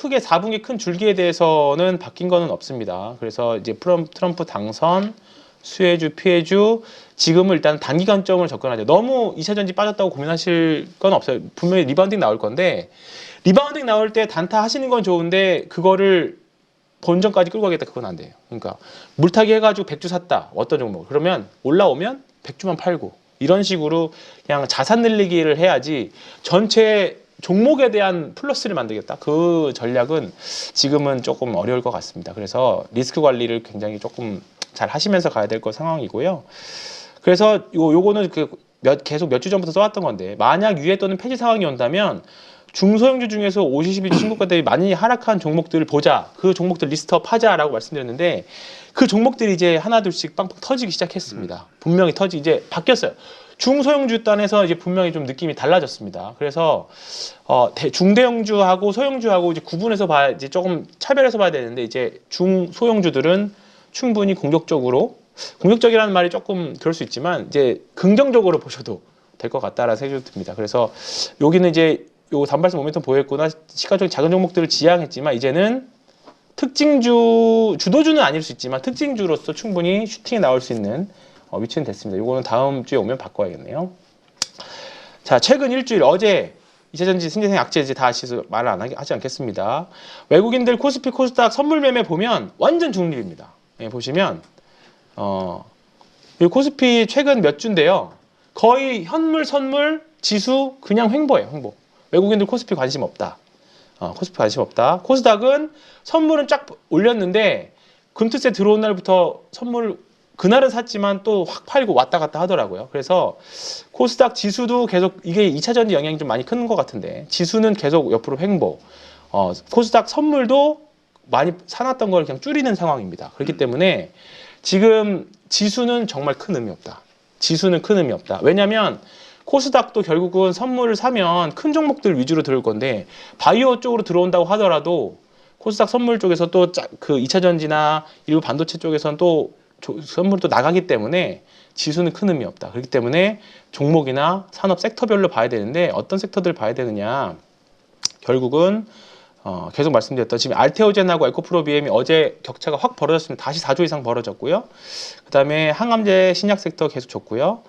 크게 4분기 큰 줄기에 대해서는 바뀐 거는 없습니다. 그래서 이제 트럼프 당선, 수혜주, 피해주, 지금은 일단 단기간점으로 접근하죠. 너무 2차 전지 빠졌다고 고민하실 건 없어요. 분명히 리바운딩 나올 건데 리바운딩 나올 때 단타 하시는 건 좋은데 그거를 본전까지 끌고 가겠다 그건 안 돼요. 그러니까 물타기 해가지고 100주 샀다. 어떤 종목 그러면 올라오면 100주만 팔고 이런 식으로 그냥 자산 늘리기를 해야지 전체 종목에 대한 플러스를 만들겠다. 그 전략은 지금은 조금 어려울 것 같습니다. 그래서 리스크 관리를 굉장히 조금 잘 하시면서 가야 될 거 상황이고요. 그래서 요거는 계속 몇 주 전부터 써왔던 건데 만약 유예 또는 폐지 상황이 온다면 중소형주 중에서 50-12주 신고가 대비 많이 하락한 종목들을 보자. 그 종목들 리스트업 하자라고 말씀드렸는데 그 종목들이 이제 하나둘씩 빵빵 터지기 시작했습니다. 분명히 이제 바뀌었어요. 중소형주 단에서 이제 분명히 좀 느낌이 달라졌습니다. 그래서 중대형주하고 소형주하고 이제 구분해서 봐야 이제 조금 차별해서 봐야 되는데 이제 중소형주들은 충분히 공격적이라는 말이 조금 그럴 수 있지만 이제 긍정적으로 보셔도 될 것 같다라는 생각이 듭니다. 그래서 여기는 이제 요 단발성 모멘텀 보였구나 시가적인 작은 종목들을 지향했지만 이제는 주도주는 아닐 수 있지만 특징주로서 충분히 슈팅에 나올 수 있는 위치는 됐습니다. 요거는 다음 주에 오면 바꿔야겠네요. 자, 최근 일주일 어제 2차전지 신재생 약재 이제 다 말을 하지 않겠습니다. 외국인들 코스피 코스닥 선물 매매 보면 완전 중립입니다. 예, 보시면 이 코스피 최근 몇 주인데요. 거의 현물 선물 지수 그냥 횡보예요. 횡보. 외국인들 코스피 관심 없다. 코스피 관심 없다. 코스닥은 선물은 쫙 올렸는데 금투세 들어온 날부터 선물을 그날은 샀지만 또 확 팔고 왔다 갔다 하더라고요. 그래서 코스닥 지수도 계속 이게 2차전지 영향이 좀 많이 큰 것 같은데 지수는 계속 옆으로 횡보. 코스닥 선물도 많이 사놨던 걸 그냥 줄이는 상황입니다. 그렇기 때문에 지금 지수는 정말 큰 의미 없다. 지수는 큰 의미 없다. 왜냐하면 코스닥도 결국은 선물을 사면 큰 종목들 위주로 들어올 건데 바이오 쪽으로 들어온다고 하더라도 코스닥 선물 쪽에서 또 그 2차전지나 일부 반도체 쪽에서는 또 선물도 나가기 때문에 지수는 큰 의미 없다. 그렇기 때문에 종목이나 산업 섹터별로 봐야 되는데 어떤 섹터들 봐야 되느냐. 결국은 계속 말씀드렸던 지금 알테오젠하고 에코프로 BM이 어제 격차가 확 벌어졌습니다. 다시 4조 이상 벌어졌고요. 그 다음에 항암제 신약 섹터 계속 좋고요.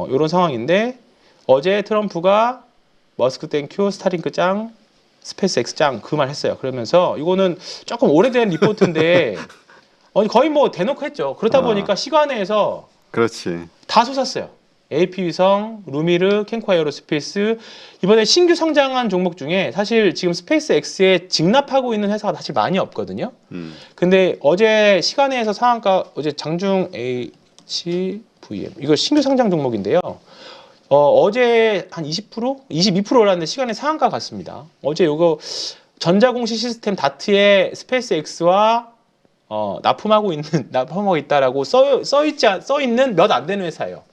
이런 상황인데 어제 트럼프가 머스크 땡큐, 스타링크 짱, 스페이스 X 짱 그 말 했어요. 그러면서 이거는 조금 오래된 리포트인데 거의 뭐 대놓고 했죠. 그러다 보니까 시간에서 그렇지. 다 솟았어요. AP위성, 루미르, 캔코 에어로스페이스 이번에 신규 성장한 종목 중에 사실 지금 스페이스 X에 직납하고 있는 회사가 사실 많이 없거든요. 근데 어제 시간에서 상한가 어제 장중 HVM 이거 신규 상장 종목인데요. 어제 한 20%? 22% 올랐는데 시간에 상한가 갔습니다. 어제 요거 전자공시 시스템 다트에 스페이스 X와 납품하고 있다라고 써 있는 몇 안 되는 회사예요.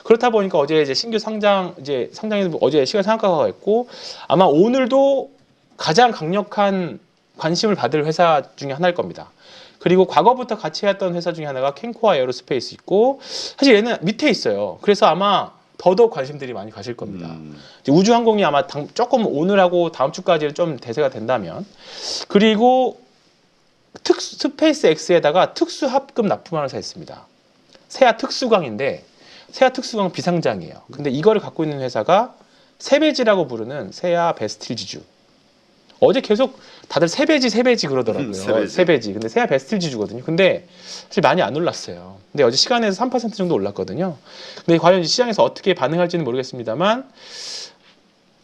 그렇다 보니까 어제 이제 신규 상장에서 어제 시간 상한가가 있고 아마 오늘도 가장 강력한 관심을 받을 회사 중에 하나일 겁니다. 그리고 과거부터 같이 했던 회사 중에 하나가 캔코아 에어로스페이스 있고 사실 얘는 밑에 있어요. 그래서 아마 더더욱 관심들이 많이 가실 겁니다. 우주항공이 아마 조금 오늘하고 다음 주까지는 좀 대세가 된다면 그리고 스페이스 X에다가 특수 합금 납품하는 회사 있습니다. 세아 특수광인데 세아 특수광 비상장이에요. 근데 이거를 갖고 있는 회사가 세배지라고 부르는 세아 베스틸 지주. 어제 계속 다들 세배지 그러더라고요. 세배지. 근데 세아 베스틸 지주거든요. 근데 사실 많이 안 올랐어요. 근데 어제 시간에서 3% 정도 올랐거든요. 근데 과연 시장에서 어떻게 반응할지는 모르겠습니다만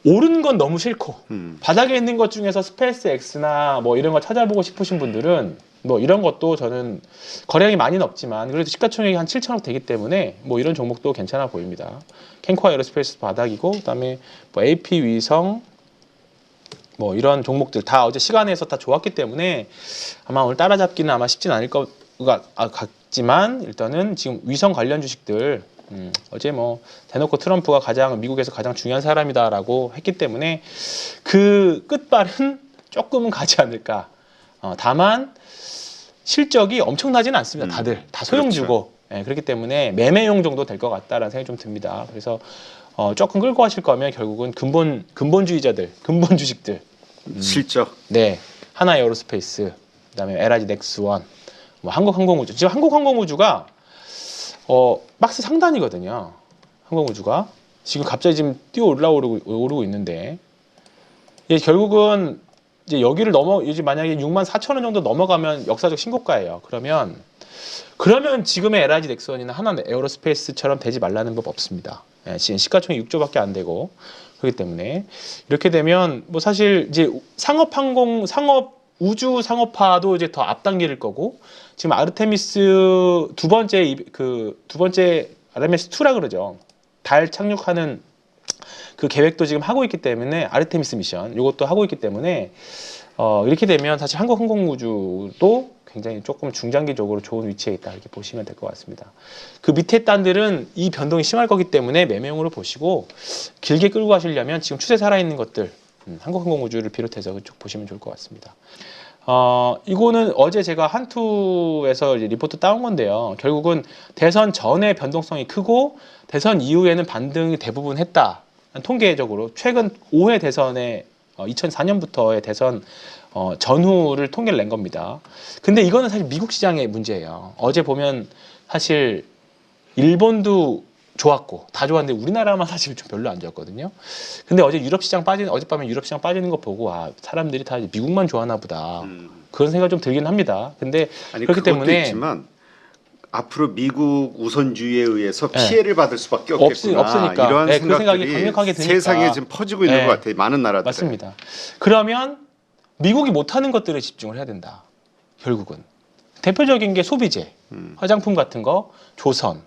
오른 건 너무 싫고 바닥에 있는 것 중에서 스페이스 X나 뭐 이런 거 찾아보고 싶으신 분들은 뭐 이런 것도 저는 거래량이 많이는 없지만 그래도 시가총액이 한 7천억 되기 때문에 뭐 이런 종목도 괜찮아 보입니다. 캔코아 에어로스페이스 바닥이고 그다음에 뭐 AP 위성 뭐 이런 종목들 다 어제 시간에서 다 좋았기 때문에 아마 오늘 따라잡기는 아마 쉽진 않을 것 같지만 일단은 지금 위성 관련 주식들 어제 뭐 대놓고 트럼프가 미국에서 가장 중요한 사람이다라고 했기 때문에 그 끝발은 조금은 가지 않을까. 다만 실적이 엄청나지는 않습니다. 다들 다 소형주고 그렇죠. 그렇기 때문에 매매용 정도 될 것 같다라는 생각이 좀 듭니다. 그래서 조금 끌고 가실 거면 결국은 근본주의자들, 근본 주식들 실적. 네, 하나 에어로스페이스, 그다음에 LIG 넥스원, 뭐 한국항공우주. 지금 한국항공우주가 박스 상단이거든요. 항공우주가 지금 갑자기 지금 뛰어 오르고 있는데, 예, 결국은 이제 여기를 이제 만약에 64,000원 정도 넘어가면 역사적 신고가예요. 그러면 지금의 LIG 넥스원이나 하나 에어로스페이스처럼 되지 말라는 법 없습니다. 예, 지금 시가총액 6조밖에 안 되고 그렇기 때문에 이렇게 되면 뭐 사실 이제 우주 상업화도 이제 더 앞당길 거고, 지금 아르테미스 두 번째 아르테미스 2라 그러죠. 달 착륙하는 그 계획도 지금 하고 있기 때문에, 아르테미스 미션 이것도 하고 있기 때문에 이렇게 되면 사실 한국항공우주도 굉장히 조금 중장기적으로 좋은 위치에 있다, 이렇게 보시면 될 것 같습니다. 그 밑에 단들은 이 변동이 심할 거기 때문에 매매용으로 보시고, 길게 끌고 가시려면 지금 추세 살아있는 것들, 한국항공우주를 비롯해서 그쪽 보시면 좋을 것 같습니다. 이거는 어제 제가 한투에서 이제 리포트 따온 건데요. 결국은 대선 전에 변동성이 크고 대선 이후에는 반등이 대부분 했다. 통계적으로 최근 5회 대선에 2004년부터의 대선 전후를 통계를 낸 겁니다. 근데 이거는 사실 미국 시장의 문제예요. 어제 보면 사실 일본도 좋았고 다 좋았는데 우리나라만 사실 좀 별로 안 좋았거든요. 근데 어젯밤에 유럽 시장 빠지는 거 보고, 사람들이 다 미국만 좋아하나 보다, 그런 생각이 좀 들긴 합니다. 근데 아니, 그렇기 그것도 때문에 있지만 앞으로 미국 우선주의에 의해서 피해를 받을 수밖에 없겠구나. 없으니까. 이러한 네, 그 생각이 생각들이 강력하게 드니까. 세상에 지금 퍼지고 있는 것 같아요. 많은 나라들. 맞습니다. 그러면 미국이 못하는 것들에 집중을 해야 된다. 결국은 대표적인 게 소비재, 화장품 같은 거, 조선,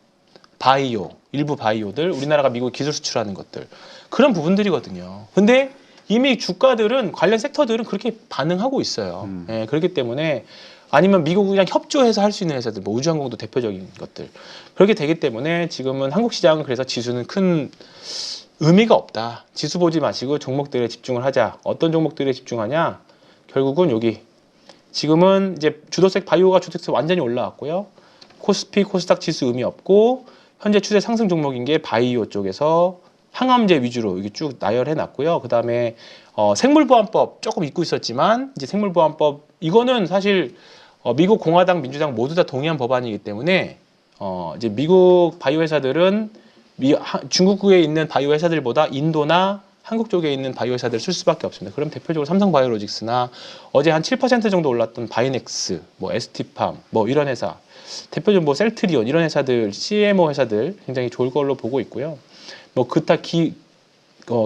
바이오, 일부 바이오들, 우리나라가 미국 기술 수출하는 것들, 그런 부분들이거든요. 근데 이미 주가들은, 관련 섹터들은 그렇게 반응하고 있어요. 예, 그렇기 때문에, 아니면 미국이랑 협조해서 할 수 있는 회사들, 뭐 우주항공도 대표적인 것들, 그렇게 되기 때문에 지금은 한국 시장은, 그래서 지수는 큰 의미가 없다. 지수 보지 마시고 종목들에 집중을 하자. 어떤 종목들에 집중하냐? 결국은 여기 지금은 이제 주도색 바이오가 주도색 완전히 올라왔고요. 코스피, 코스닥 지수 의미 없고, 현재 추세 상승 종목인 게 바이오 쪽에서 항암제 위주로 이게 쭉 나열해 놨고요. 그 다음에 생물보안법 조금 잊고 있었지만, 이제 생물보안법 이거는 사실 미국 공화당, 민주당 모두 다 동의한 법안이기 때문에 이제 미국 바이오 회사들은 중국에 있는 바이오 회사들보다 인도나 한국 쪽에 있는 바이오 회사들을 쓸 수밖에 없습니다. 그럼 대표적으로 삼성바이오로직스나 어제 한 7% 정도 올랐던 바이넥스, 뭐 ST팜, 뭐 이런 회사, 대표적으로 뭐 셀트리온 이런 회사들, CMO 회사들 굉장히 좋을 걸로 보고 있고요. 뭐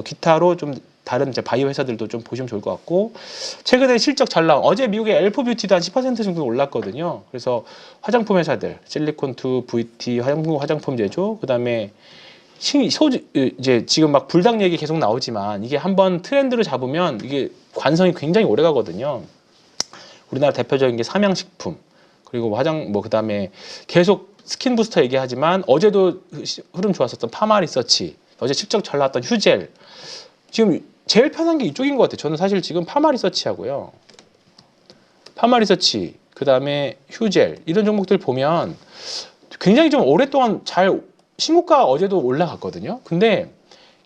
기타로 좀 다른 이제 바이오 회사들도 좀 보시면 좋을 것 같고, 최근에 실적 잘 나온, 어제 미국의 엘포뷰티도 한 10% 정도 올랐거든요. 그래서 화장품 회사들, 실리콘투, VT, 화장품 제조, 그다음에 이제 지금 막 불닭 얘기 계속 나오지만, 이게 한번 트렌드를 잡으면 이게 관성이 굉장히 오래 가거든요. 우리나라 대표적인 게 삼양식품, 그리고 그다음에 계속 스킨 부스터 얘기하지만, 어제도 흐름 좋았었던 파마리서치, 어제 실적 잘 나왔던 휴젤, 지금 제일 편한 게 이쪽인 것 같아요. 저는 사실 지금 파마리서치하고요, 파마리서치, 그다음에 휴젤, 이런 종목들 보면 굉장히 좀 오랫동안 신고가 어제도 올라갔거든요. 근데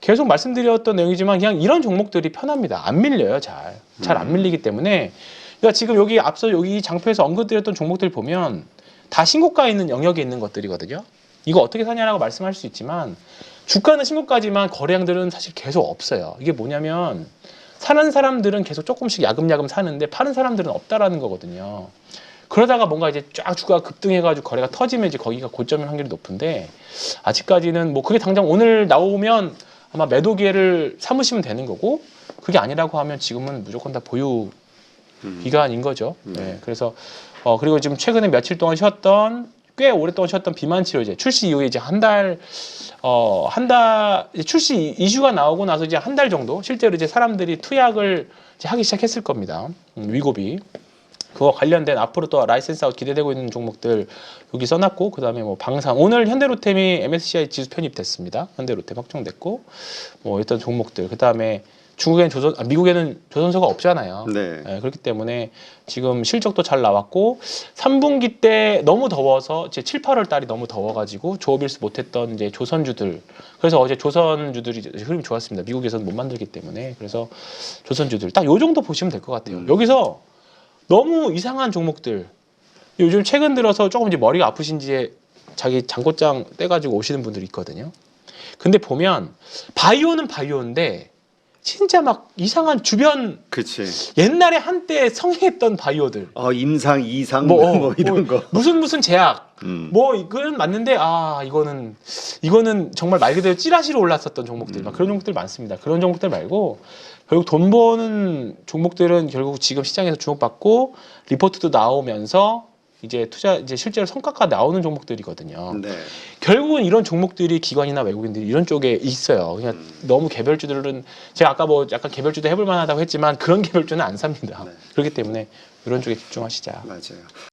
계속 말씀드렸던 내용이지만, 그냥 이런 종목들이 편합니다. 안 밀려요. 잘 안 밀리기 때문에. 그러니까 지금 여기 장표에서 언급드렸던 종목들 보면 다 신고가 있는 영역에 있는 것들이거든요. 이거 어떻게 사냐라고 말씀할 수 있지만, 주가는 신고가지만 거래량들은 사실 계속 없어요. 이게 뭐냐면, 사는 사람들은 계속 조금씩 야금야금 사는데 파는 사람들은 없다라는 거거든요. 그러다가 뭔가 이제 쫙 주가가 급등해가지고 거래가 터지면 이제 거기가 고점일 확률이 높은데, 아직까지는 뭐 그게 당장 오늘 나오면 아마 매도 기회를 삼으시면 되는 거고, 그게 아니라고 하면 지금은 무조건 다 보유 기간인 거죠. 네, 그래서 그리고 지금 최근에 며칠 동안 꽤 오랫동안 쉬었던 비만 치료제 출시 이후에 이제 출시 이슈가 나오고 나서 이제 한 달 정도 실제로 이제 사람들이 투약을 이제 하기 시작했을 겁니다. 위고비. 그거 관련된 앞으로 또 라이센스 아웃 기대되고 있는 종목들 여기 써놨고, 그 다음에 뭐 방산, 오늘 현대로템이 MSCI 지수 편입됐습니다. 현대로템 확정됐고, 뭐 일단 종목들, 그 다음에 미국에는 조선소가 없잖아요. 네. 예, 그렇기 때문에 지금 실적도 잘 나왔고 3분기 때 너무 더워서 이제 7, 8월 달이 너무 더워가지고 조업일수 못했던 이제 조선주들. 그래서 어제 조선주들이 이제 흐름이 좋았습니다. 미국에서는 못 만들기 때문에. 그래서 조선주들 딱 요 정도 보시면 될 것 같아요. 여기서 너무 이상한 종목들. 요즘 최근 들어서 조금 이제 머리가 아프신지 자기 장고장 떼가지고 오시는 분들이 있거든요. 근데 보면 바이오는 바이오인데 진짜 막 이상한 주변 그치. 옛날에 한때 성행했던 바이오들 임상, 이상 뭐 이런 거. 무슨 제약 음. 뭐 이건 맞는데 이거는 정말 말 그대로 찌라시로 올랐었던 종목들 막 그런 종목들 많습니다. 그런 종목들 말고 결국 돈 버는 종목들은 결국 지금 시장에서 주목받고 리포트도 나오면서 이제 실제로 성과가 나오는 종목들이거든요. 네. 결국은 이런 종목들이 기관이나 외국인들이 이런 쪽에 있어요. 그냥 너무 개별주들은 제가 아까 뭐 약간 개별주도 해볼 만하다고 했지만 그런 개별주는 안 삽니다. 네. 그렇기 때문에 이런 쪽에 집중하시자. 맞아요.